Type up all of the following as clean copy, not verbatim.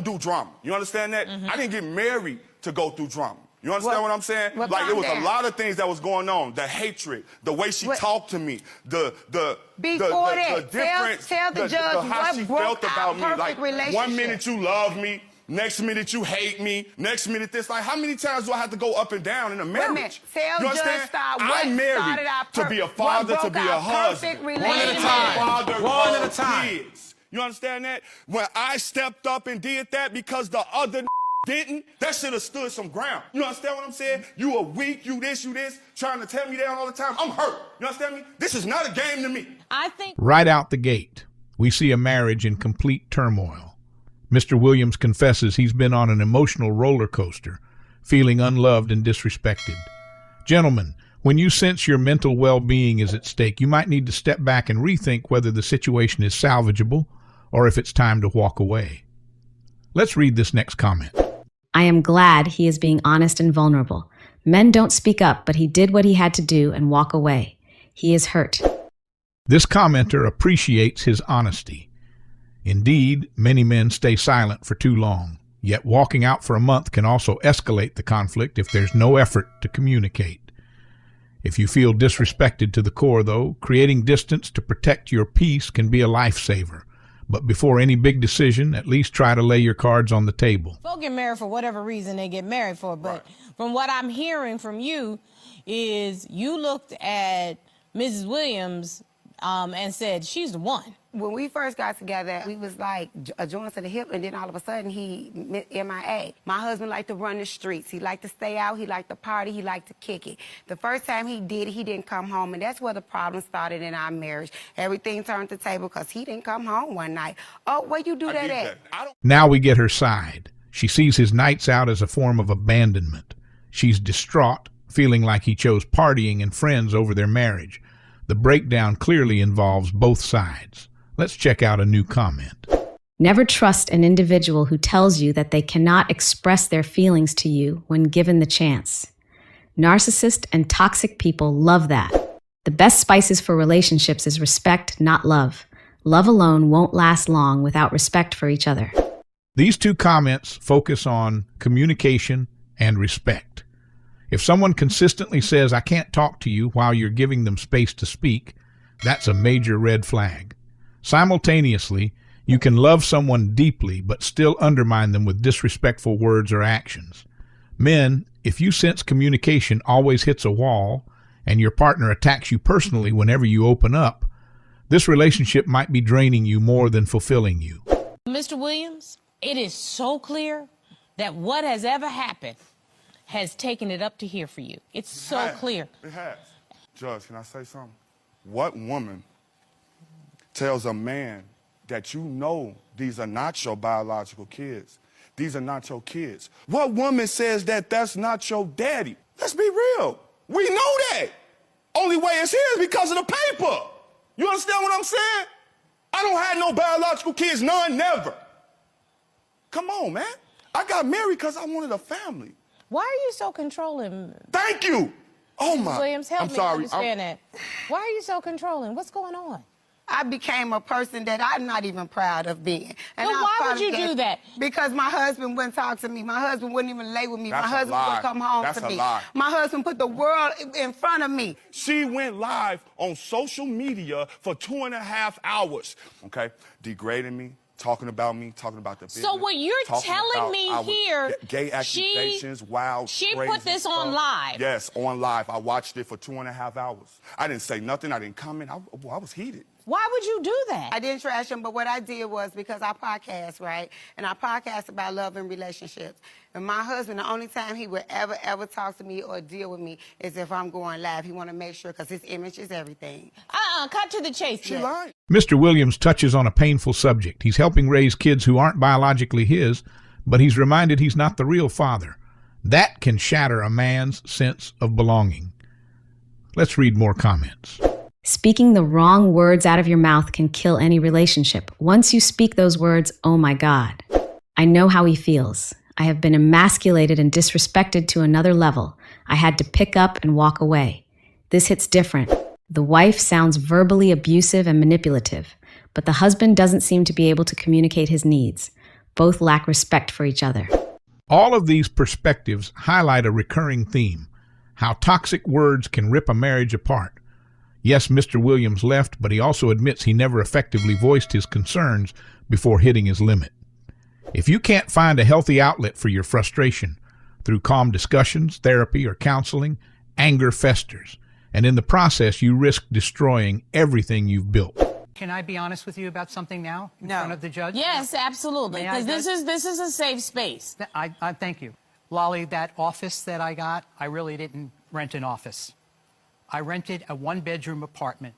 don't do drama. You understand that? I didn't get married to go through drama. You understand what I'm saying? Like, it was a lot of things that was going on. The hatred, the way she talked to me, the difference, tell the judge how she felt about me. Like, relationship. 1 minute you love me, next minute you hate me, next minute this. Like, how many times do I have to go up and down in a marriage? Tell you understand? I'm married to be a father, to be a husband. One at a time. One at a time. Kids. You understand that? When I stepped up and did that because the other didn't, that should have stood some ground. You understand what I'm saying? You are weak, you this, trying to tear me down all the time. I'm hurt. You understand me? This is not a game to me. I think right out the gate, we see a marriage in complete turmoil. Mr. Williams confesses he's been on an emotional roller coaster, feeling unloved and disrespected. Gentlemen, when you sense your mental well-being is at stake, you might need to step back and rethink whether the situation is salvageable or if it's time to walk away. Let's read this next comment. I am glad he is being honest and vulnerable. Men don't speak up, but he did what he had to do and walk away. He is hurt. This commenter appreciates his honesty. Indeed, many men stay silent for too long, yet walking out for a month can also escalate the conflict if there's no effort to communicate. If you feel disrespected to the core, though, creating distance to protect your peace can be a lifesaver. But before any big decision, at least try to lay your cards on the table. folks get married for whatever reason they get married for, but from what I'm hearing from you is you looked at Mrs. Williams and said, she's the one. When we first got together, we was like a joint to the hip, and then all of a sudden he MIA. My husband liked to run the streets. He liked to stay out. He liked to party. He liked to kick it. The first time he did it, he didn't come home, and that's where the problem started in our marriage. Everything turned to the table because he didn't come home one night. Oh, where you do that at? Now we get her side. She sees his nights out as a form of abandonment. She's distraught, feeling like he chose partying and friends over their marriage. The breakdown clearly involves both sides. Let's check out a new comment. Never trust an individual who tells you that they cannot express their feelings to you when given the chance. Narcissist and toxic people love that. The best spices for relationships is respect, not love. Love alone won't last long without respect for each other. These two comments focus on communication and respect. If someone consistently says, I can't talk to you while you're giving them space to speak, that's a major red flag. Simultaneously, you can love someone deeply but still undermine them with disrespectful words or actions. Men, if you sense communication always hits a wall and your partner attacks you personally whenever you open up, this relationship might be draining you more than fulfilling you. Mr. Williams, it is so clear that what has ever happened has taken it up to here for you. It's so clear. It has. Judge, can I say something? What woman tells a man that you know these are not your biological kids? These are not your kids. What woman says that that's not your daddy? Let's be real. We know that. Only way it's here is because of the paper. You understand what I'm saying? I don't have no biological kids, none, never. Come on, man. I got married because I wanted a family. Why are you so controlling? Thank you. Oh, my. Williams, help me sorry. understand that. Why are you so controlling? What's going on? I became a person that I'm not even proud of being. And Well, why would you do that? Because my husband wouldn't talk to me. My husband wouldn't even lay with me. That's my husband a lie. wouldn't come home That's to a me. lie. My husband put the world in front of me. She went live on social media for 2.5 hours, okay? Degrading me, talking about me, talking about the business. So what you're telling me here, gay accusations, wild, she crazy put this stuff. on live. Yes, on live. I watched it for 2.5 hours. I didn't say nothing. I didn't comment. I was heated. Why would you do that? I didn't trash him, but what I did was because I podcast, right? And I podcast about love and relationships. And my husband, the only time he would ever talk to me or deal with me is if I'm going live. He want to make sure, because his image is everything. Cut to the chase. She lied. Mr. Williams touches on a painful subject. He's helping raise kids who aren't biologically his, but he's reminded he's not the real father. That can shatter a man's sense of belonging. Let's read more comments. Speaking the wrong words out of your mouth can kill any relationship. Once you speak those words, oh my God. I know how he feels. I have been emasculated and disrespected to another level. I had to pick up and walk away. This hits different. The wife sounds verbally abusive and manipulative, but the husband doesn't seem to be able to communicate his needs. both lack respect for each other. All of these perspectives highlight a recurring theme: how toxic words can rip a marriage apart. Yes, Mr. Williams left, but he also admits he never effectively voiced his concerns before hitting his limit. If you can't find a healthy outlet for your frustration through calm discussions, therapy, or counseling, anger festers, and in the process you risk destroying everything you've built. Can I be honest with you about something now in front of the judge? Yes, absolutely. Because this is a safe space. I thank you. Lolly, that office that I got, I really didn't rent an office. I rented a one-bedroom apartment.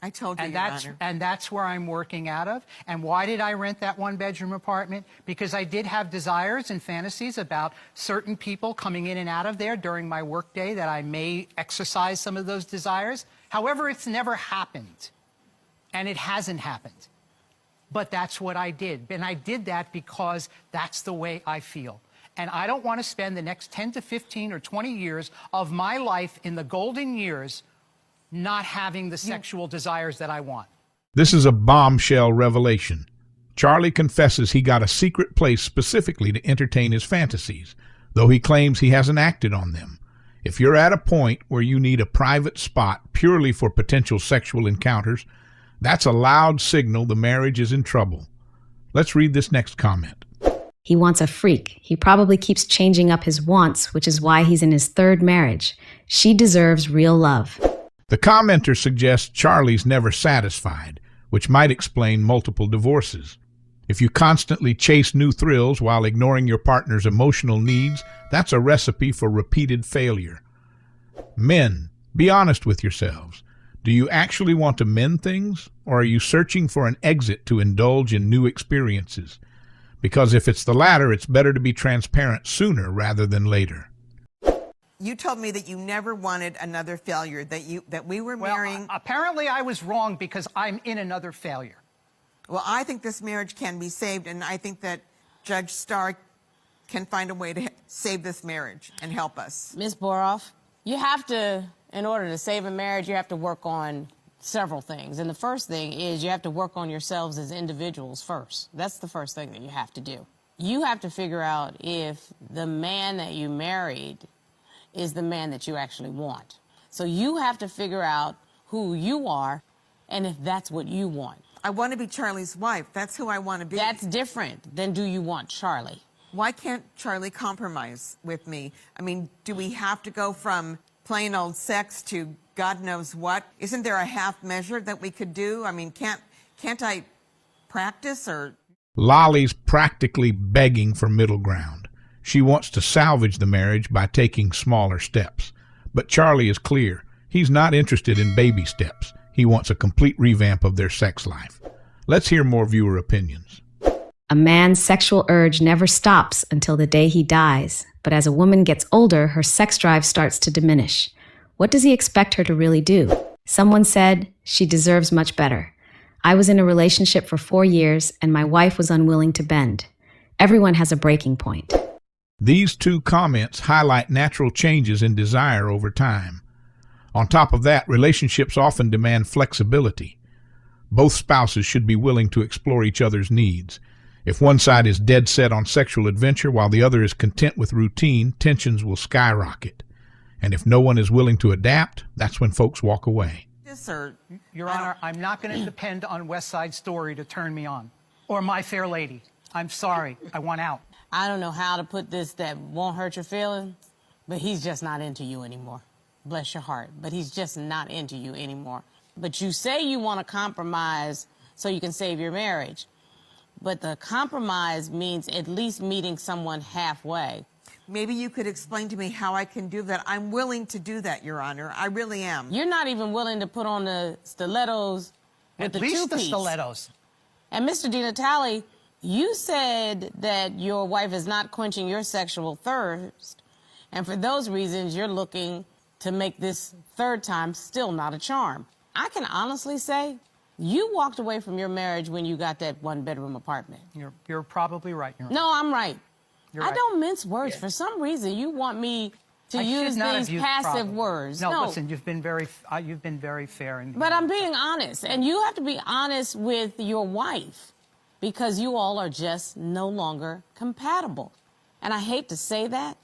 I told you, And Your that's, Honor. and that's where I'm working out of. And why did I rent that one-bedroom apartment? Because I did have desires and fantasies about certain people coming in and out of there during my workday that I may exercise some of those desires. However, it's never happened. And it hasn't happened. But that's what I did. And I did that because that's the way I feel. And I don't want to spend the next 10 to 15 or 20 years of my life in the golden years not having the sexual desires that I want. This is a bombshell revelation. Charlie confesses he got a secret place specifically to entertain his fantasies, though he claims he hasn't acted on them. If you're at a point where you need a private spot purely for potential sexual encounters, that's a loud signal the marriage is in trouble. Let's read this next comment. He wants a freak. He probably keeps changing up his wants, which is why he's in his third marriage. She deserves real love. The commenter suggests Charlie's never satisfied, which might explain multiple divorces. If you constantly chase new thrills while ignoring your partner's emotional needs, that's a recipe for repeated failure. Men, be honest with yourselves. Do you actually want to mend things, or are you searching for an exit to indulge in new experiences? Because if it's the latter, it's better to be transparent sooner rather than later. You told me that you never wanted another failure, that we were marrying. Well, apparently I was wrong because I'm in another failure. Well, I think this marriage can be saved, and I think that Judge Starr can find a way to save this marriage and help us. Ms. Boroff, you have to, in order to save a marriage, you have to work on several things. And the first thing is you have to work on yourselves as individuals first. That's the first thing that you have to do. You have to figure out if the man that you married is the man that you actually want. So you have to figure out who you are and if that's what you want. I want to be Charlie's wife. That's who I want to be. That's different than do you want Charlie. Why can't Charlie compromise with me? I mean, do we have to go from plain old sex to God knows what? Isn't there a half measure that we could do? I mean, can't I practice or... Lolly's practically begging for middle ground. She wants to salvage the marriage by taking smaller steps. But Charlie is clear. He's not interested in baby steps. He wants a complete revamp of their sex life. Let's hear more viewer opinions. A man's sexual urge never stops until the day he dies, but as a woman gets older, her sex drive starts to diminish. What does he expect her to really do? Someone said she deserves much better. I was in a relationship for 4 years, and my wife was unwilling to bend. Everyone has a breaking point. These two comments highlight natural changes in desire over time. On top of that, relationships often demand flexibility. Both spouses should be willing to explore each other's needs. If one side is dead set on sexual adventure while the other is content with routine, tensions will skyrocket. And if no one is willing to adapt, that's when folks walk away. Yes, sir. Your Honor, I'm not going to depend on West Side Story to turn me on. Or My Fair Lady. I'm sorry. I want out. I don't know how to put this that won't hurt your feelings, but he's just not into you anymore. Bless your heart. But he's just not into you anymore. But you say you want to compromise so you can save your marriage. But the compromise means at least meeting someone halfway. Maybe you could explain to me how I can do that. I'm willing to do that, Your Honor. I really am. You're not even willing to put on the stilettos with the two-piece. At least the stilettos. And Mr. DiNatale, you said that your wife is not quenching your sexual thirst, and for those reasons, you're looking to make this third time still not a charm. I can honestly say you walked away from your marriage when you got that one-bedroom apartment. You're probably right, Your Honor. No, I'm right. You're I right. don't mince words. For some reason, you want me to use these passive words. No, listen, you've been very fair. But I'm being honest, and you have to be honest with your wife. because you all are just no longer compatible. And I hate to say that,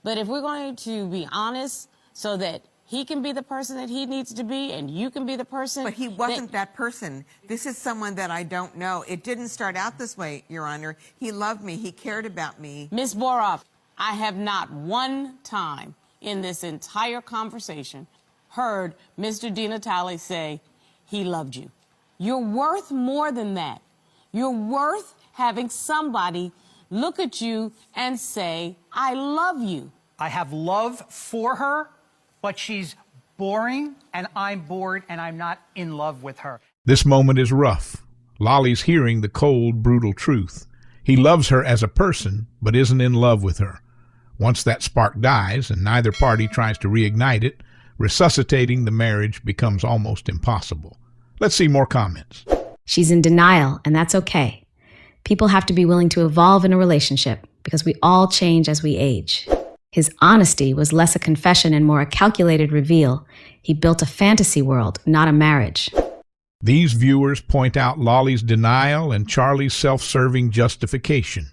but if we're going to be honest so that he can be the person that he needs to be and you can be the person. But he wasn't that person. This is someone that I don't know. It didn't start out this way, Your Honor. He loved me. He cared about me. Ms. Boroff, I have not one time in this entire conversation heard Mr. DiNatale say he loved you. You're worth more than that. You're worth having somebody look at you and say, I love you. I have love for her, but she's boring, and I'm bored, and I'm not in love with her. This moment is rough. Lolly's hearing the cold, brutal truth. He loves her as a person, but isn't in love with her. Once that spark dies and neither party tries to reignite it, resuscitating the marriage becomes almost impossible. Let's see more comments. She's in denial, and that's okay. People have to be willing to evolve in a relationship because we all change as we age. His honesty was less a confession and more a calculated reveal. He built a fantasy world, not a marriage. These viewers point out Lolly's denial and Charlie's self-serving justification.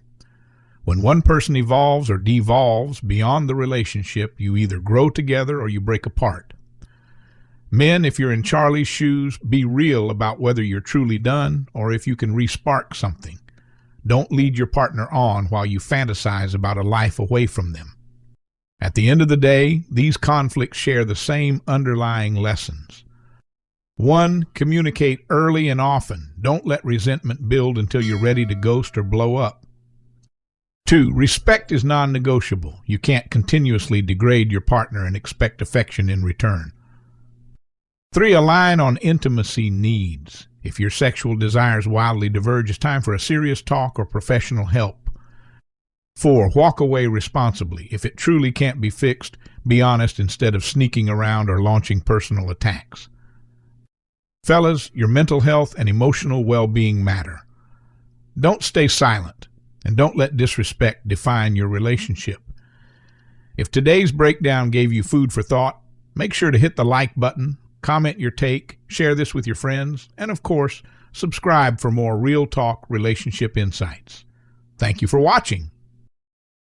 When one person evolves or devolves beyond the relationship, you either grow together or you break apart. Men, if you're in Charlie's shoes, be real about whether you're truly done or if you can re-spark something. Don't lead your partner on while you fantasize about a life away from them. At the end of the day, these conflicts share the same underlying lessons. 1. Communicate early and often. Don't let resentment build until you're ready to ghost or blow up. 2. Respect is non-negotiable. You can't continuously degrade your partner and expect affection in return. 3. Align on intimacy needs. If your sexual desires wildly diverge, it's time for a serious talk or professional help. 4. Walk away responsibly. If it truly can't be fixed, be honest instead of sneaking around or launching personal attacks. Fellas, your mental health and emotional well-being matter. Don't stay silent, and don't let disrespect define your relationship. If today's breakdown gave you food for thought, make sure to hit the like button, comment your take, share this with your friends, and of course, subscribe for more real talk relationship insights. Thank you for watching.